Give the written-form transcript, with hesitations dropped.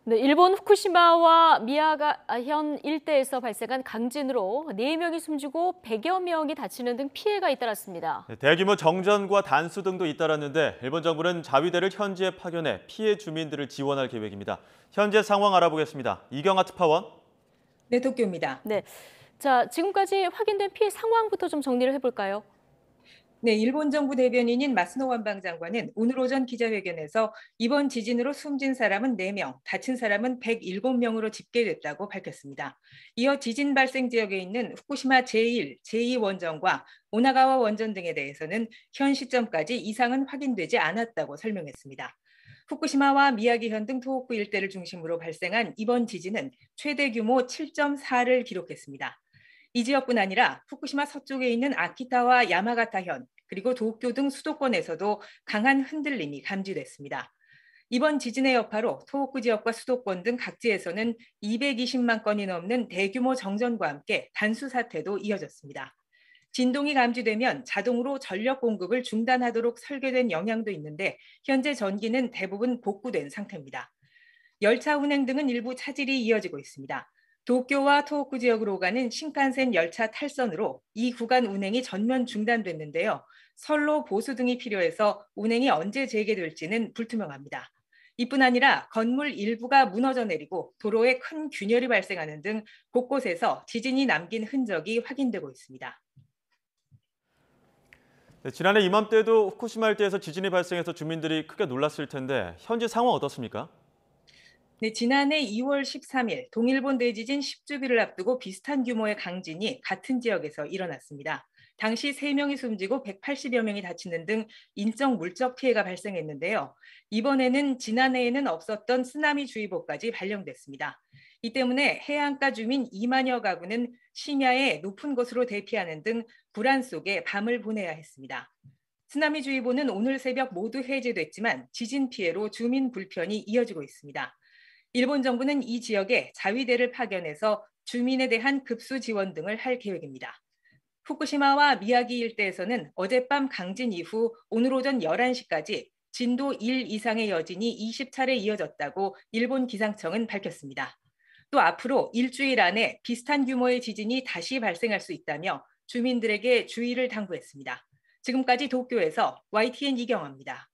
네, 일본 후쿠시마와 미야가현 일대에서 발생한 강진으로 4명이 숨지고 100여 명이 다치는 등 피해가 잇따랐습니다. 네, 대규모 정전과 단수 등도 잇따랐는데 일본 정부는 자위대를 현지에 파견해 피해 주민들을 지원할 계획입니다. 현재 상황 알아보겠습니다. 이경아 특파원. 네, 도쿄입니다. 네, 자, 지금까지 확인된 피해 상황부터 좀 정리를 해볼까요? 네, 일본 정부 대변인인 마스노 관방장관은 오늘 오전 기자회견에서 이번 지진으로 숨진 사람은 4명, 다친 사람은 107명으로 집계됐다고 밝혔습니다. 이어 지진 발생 지역에 있는 후쿠시마 제1, 제2 원전과 오나가와 원전 등에 대해서는 현 시점까지 이상은 확인되지 않았다고 설명했습니다. 후쿠시마와 미야기현 등 토호쿠 일대를 중심으로 발생한 이번 지진은 최대 규모 7.4를 기록했습니다. 이 지역뿐 아니라 후쿠시마 서쪽에 있는 아키타와 야마가타현, 그리고 도쿄 등 수도권에서도 강한 흔들림이 감지됐습니다. 이번 지진의 여파로 토호쿠 지역과 수도권 등 각지에서는 220만 건이 넘는 대규모 정전과 함께 단수 사태도 이어졌습니다. 진동이 감지되면 자동으로 전력 공급을 중단하도록 설계된 영향도 있는데 현재 전기는 대부분 복구된 상태입니다. 열차 운행 등은 일부 차질이 이어지고 있습니다. 도쿄와 토호쿠 지역으로 가는 신칸센 열차 탈선으로 이 구간 운행이 전면 중단됐는데요. 선로 보수 등이 필요해서 운행이 언제 재개될지는 불투명합니다. 이뿐 아니라 건물 일부가 무너져 내리고 도로에 큰 균열이 발생하는 등 곳곳에서 지진이 남긴 흔적이 확인되고 있습니다. 네, 지난해 이맘때도 후쿠시마 일대에서 지진이 발생해서 주민들이 크게 놀랐을 텐데 현지 상황 어떻습니까? 네, 지난해 2월 13일 동일본 대지진 10주기를 앞두고 비슷한 규모의 강진이 같은 지역에서 일어났습니다. 당시 3명이 숨지고 180여 명이 다치는 등 인적 물적 피해가 발생했는데요. 이번에는 지난해에는 없었던 쓰나미주의보까지 발령됐습니다. 이 때문에 해안가 주민 2만여 가구는 심야에 높은 곳으로 대피하는 등 불안 속에 밤을 보내야 했습니다. 쓰나미주의보는 오늘 새벽 모두 해제됐지만 지진 피해로 주민 불편이 이어지고 있습니다. 일본 정부는 이 지역에 자위대를 파견해서 주민에 대한 급수 지원 등을 할 계획입니다. 후쿠시마와 미야기 일대에서는 어젯밤 강진 이후 오늘 오전 11시까지 진도 1 이상의 여진이 20차례 이어졌다고 일본 기상청은 밝혔습니다. 또 앞으로 일주일 안에 비슷한 규모의 지진이 다시 발생할 수 있다며 주민들에게 주의를 당부했습니다. 지금까지 도쿄에서 YTN 이경아입니다.